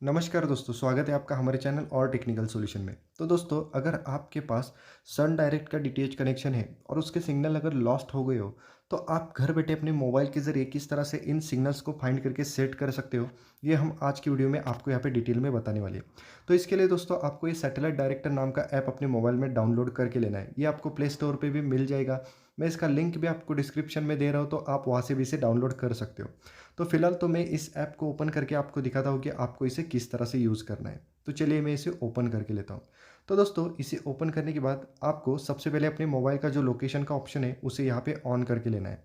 नमस्कार दोस्तों, स्वागत है आपका हमारे चैनल और टेक्निकल सॉल्यूशन में। तो दोस्तों, अगर आपके पास सन डायरेक्ट का डीटीएच कनेक्शन है और उसके सिग्नल अगर लॉस्ट हो गए हो, तो आप घर बैठे अपने मोबाइल के ज़रिए किस तरह से इन सिग्नल्स को फाइंड करके सेट कर सकते हो, ये हम आज की वीडियो में आपको यहाँ पे डिटेल में बताने वाले हैं। तो इसके लिए दोस्तों आपको ये सैटेलाइट डायरेक्टर नाम का ऐप अपने मोबाइल में डाउनलोड करके लेना है। ये आपको प्ले स्टोर पर भी मिल जाएगा। मैं इसका लिंक भी आपको डिस्क्रिप्शन में दे रहा हूँ, तो आप वहाँ से भी इसे डाउनलोड कर सकते हो। तो फिलहाल तो मैं इस ऐप को ओपन करके आपको दिखाता हूँ कि आपको इसे किस तरह से यूज़ करना है। तो चलिए मैं इसे ओपन करके लेता हूँ। तो दोस्तों, इसे ओपन करने के बाद आपको सबसे पहले अपने मोबाइल का जो लोकेशन का ऑप्शन है उसे यहाँ पे ऑन करके लेना है।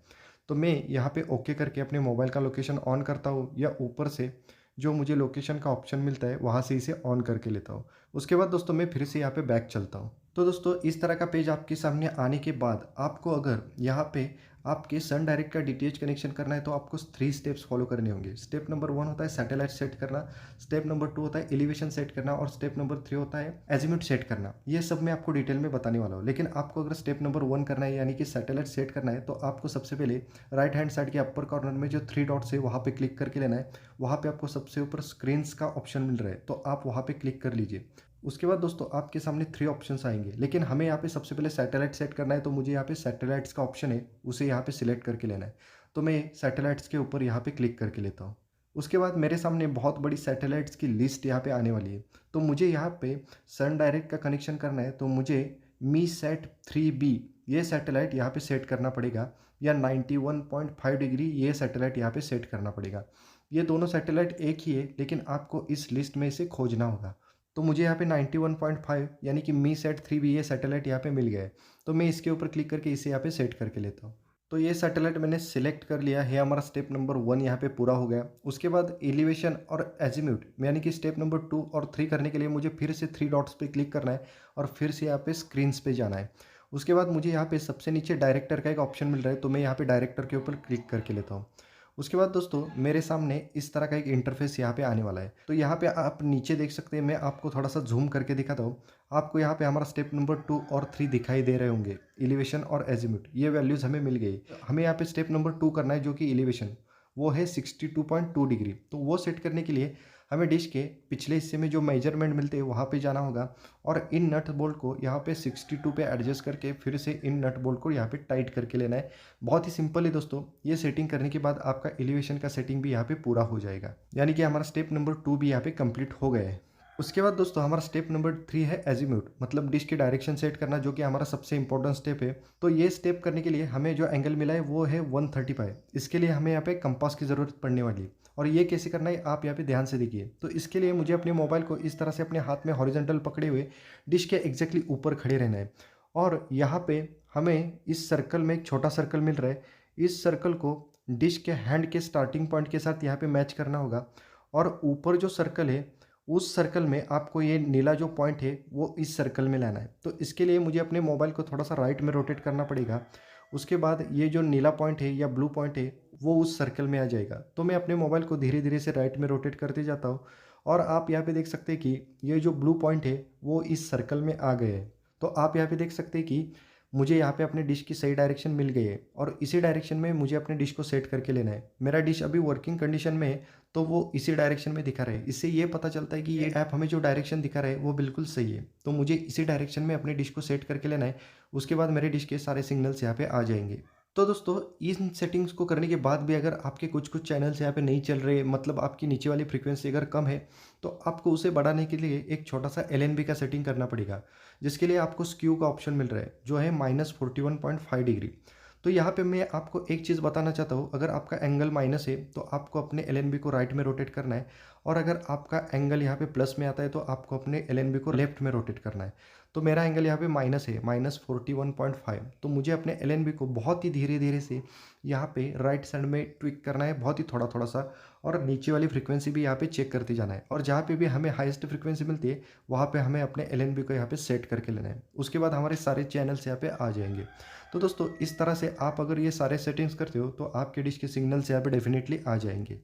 तो मैं यहाँ पे ओके करके अपने मोबाइल का लोकेशन ऑन करता हूँ, या ऊपर से जो मुझे लोकेशन का ऑप्शन मिलता है वहाँ से इसे ऑन करके लेता हूँ। उसके बाद दोस्तों मैं फिर से यहाँ पे बैक चलता हूँ। तो दोस्तों, इस तरह का पेज आपके सामने आने के बाद आपको अगर यहाँ पे आपके सन डायरेक्ट का डीटीएच कनेक्शन करना है, तो आपको 3 स्टेप्स फॉलो करने होंगे। स्टेप नंबर 1 होता है सैटेलाइट सेट करना, स्टेप नंबर 2 होता है एलिवेशन सेट करना, और स्टेप नंबर 3 होता है एजीम्यूट सेट करना। ये सब मैं आपको डिटेल में बताने वाला हूँ। लेकिन आपको अगर स्टेप नंबर 1 करना है, यानी कि सैटेलाइट सेट करना है, तो आपको सबसे पहले राइट हैंड साइड के अपर कॉर्नर में जो 3 डॉट्स है वहाँ पे क्लिक करके लेना है। वहाँ पे आपको सबसे ऊपर स्क्रीन्स का ऑप्शन मिल रहा है, तो आप वहाँ पे क्लिक कर लीजिए। उसके बाद दोस्तों आपके सामने 3 ऑप्शंस आएंगे, लेकिन हमें यहाँ पे सबसे पहले सैटेलाइट सेट करना है, तो मुझे यहाँ पे सैटेलाइट्स का ऑप्शन है उसे यहाँ पे सिलेक्ट करके लेना है। तो मैं सैटेलाइट्स के ऊपर यहाँ पे क्लिक करके लेता हूँ। उसके बाद मेरे सामने बहुत बड़ी सैटेलाइट्स की लिस्ट यहाँ पे आने वाली है। तो मुझे यहाँ पे सन डायरेक्ट का कनेक्शन करना है, तो मुझे मी सेट 3B ये सैटेलाइट यहाँ पे सेट करना पड़ेगा, या 91.5 डिग्री ये सैटेलाइट यहाँ पे सेट करना पड़ेगा। ये दोनों सैटेलाइट एक ही है, लेकिन आपको इस लिस्ट में इसे खोजना होगा। तो मुझे यहाँ पे 91.5 यानी कि मी सेट 3B ये सैटेलाइट यहाँ पे मिल गया है। तो मैं इसके ऊपर क्लिक करके इसे यहाँ पे सेट करके लेता हूँ। तो ये सैटेलाइट मैंने सिलेक्ट कर लिया है। हमारा स्टेप नंबर 1 यहाँ पे पूरा हो गया। उसके बाद एलिवेशन और एजीम्यूट यानी कि स्टेप नंबर 2 और 3 करने के लिए मुझे फिर से 3 डॉट्स पे क्लिक करना है और फिर से यहाँ पे स्क्रीन्स पे जाना है। उसके बाद मुझे यहाँ पे सबसे नीचे डायरेक्टर का एक ऑप्शन मिल रहा है, तो मैं यहाँ पे डायरेक्टर के ऊपर क्लिक करके लेता हूँ। उसके बाद दोस्तों मेरे सामने इस तरह का एक इंटरफेस यहाँ पे आने वाला है। तो यहाँ पे आप नीचे देख सकते हैं, मैं आपको थोड़ा सा जूम करके दिखाता हूँ। आपको यहाँ पे हमारा स्टेप नंबर 2 और 3 दिखाई दे रहे होंगे, एलिवेशन और एजीम्यूट। ये वैल्यूज़ हमें मिल गई। हमें यहाँ पे स्टेप नंबर 2 करना है, जो कि एलिवेशन वो है 62.2 डिग्री। तो वो सेट करने के लिए हमें डिश के पिछले हिस्से में जो मेजरमेंट मिलते हैं वहाँ पे जाना होगा, और इन नट बोल्ट को यहाँ पे 62 पे एडजस्ट करके फिर से इन नट बोल्ट को यहाँ पे टाइट करके लेना है। बहुत ही सिंपल है दोस्तों। ये सेटिंग करने के बाद आपका एलिवेशन का सेटिंग भी यहाँ पे पूरा हो जाएगा, यानी कि हमारा स्टेप नंबर 2 भी यहाँ पे कंप्लीट हो गया है। उसके बाद दोस्तों हमारा स्टेप नंबर 3 है एजीम्यूट, मतलब डिश की डायरेक्शन सेट करना, जो कि हमारा सबसे इंपॉर्टेंट स्टेप है। तो ये स्टेप करने के लिए हमें जो एंगल मिला है वो है 135। इसके लिए हमें यहाँ पे कंपास की ज़रूरत पड़ने वाली है, और ये कैसे करना है आप यहाँ पे ध्यान से देखिए। तो इसके लिए मुझे अपने मोबाइल को इस तरह से अपने हाथ में हॉरिजॉन्टल पकड़े हुए डिश के एग्जैक्टली ऊपर खड़े रहना है, और यहाँ पे हमें इस सर्कल में एक छोटा सर्कल मिल रहा है। इस सर्कल को डिश के हैंड के स्टार्टिंग पॉइंट के साथ यहाँ पे मैच करना होगा, और ऊपर जो सर्कल है उस सर्कल में आपको ये नीला जो पॉइंट है वो इस सर्कल में लाना है। तो इसके लिए मुझे अपने मोबाइल को थोड़ा सा राइट में रोटेट करना पड़ेगा। उसके बाद ये जो नीला पॉइंट है या ब्लू पॉइंट है वो उस सर्कल में आ जाएगा। तो मैं अपने मोबाइल को धीरे धीरे से राइट में रोटेट करते जाता हूँ, और आप यहाँ पे देख सकते हैं कि ये जो ब्लू पॉइंट है वो इस सर्कल में आ गए हैं। तो आप यहाँ पे देख सकते हैं कि मुझे यहाँ पे अपने डिश की सही डायरेक्शन मिल गई है, और इसी डायरेक्शन में मुझे अपने डिश को सेट करके लेना है। मेरा डिश अभी वर्किंग कंडीशन में है, तो वो इसी डायरेक्शन में दिखा रहा है। इससे ये पता चलता है कि ये ऐप हमें जो डायरेक्शन दिखा रहा है वो बिल्कुल सही है। तो मुझे इसी डायरेक्शन में अपने डिश को सेट करके लेना है। उसके बाद मेरे डिश के सारे सिग्नल्स यहाँ पे आ जाएंगे। तो दोस्तों इन सेटिंग्स को करने के बाद भी अगर आपके कुछ कुछ चैनल्स यहाँ पे नहीं चल रहे, मतलब आपकी नीचे वाली फ्रीक्वेंसी अगर कम है, तो आपको उसे बढ़ाने के लिए एक छोटा सा LNB का सेटिंग करना पड़ेगा, जिसके लिए आपको स्क्यू का ऑप्शन मिल रहा है, जो है -41.5 डिग्री। तो यहाँ पे मैं आपको एक चीज़ बताना चाहता हूँ, अगर आपका एंगल माइनस है तो आपको अपने LNB को राइट में रोटेट करना है, और अगर आपका एंगल यहाँ पे प्लस में आता है तो आपको अपने LNB को लेफ्ट में रोटेट करना है। तो मेरा एंगल यहाँ पे माइनस है, -41.5। तो मुझे अपने LNB को बहुत ही धीरे धीरे से यहाँ पे राइट साइड में ट्विक करना है, बहुत ही थोड़ा थोड़ा सा, और नीचे वाली फ्रीक्वेंसी भी यहाँ पे चेक करते जाना है, और जहाँ पे भी हमें हाईएस्ट फ्रीक्वेंसी मिलती है वहाँ पे हमें अपने LNB को यहाँ पे सेट करके लेना है। उसके बाद हमारे सारे चैनल्स यहाँ पे आ जाएंगे। तो दोस्तों इस तरह से आप अगर ये सारे सेटिंग्स करते हो तो आपके डिश के सिग्नल्स यहाँ पे डेफिनेटली आ जाएंगे।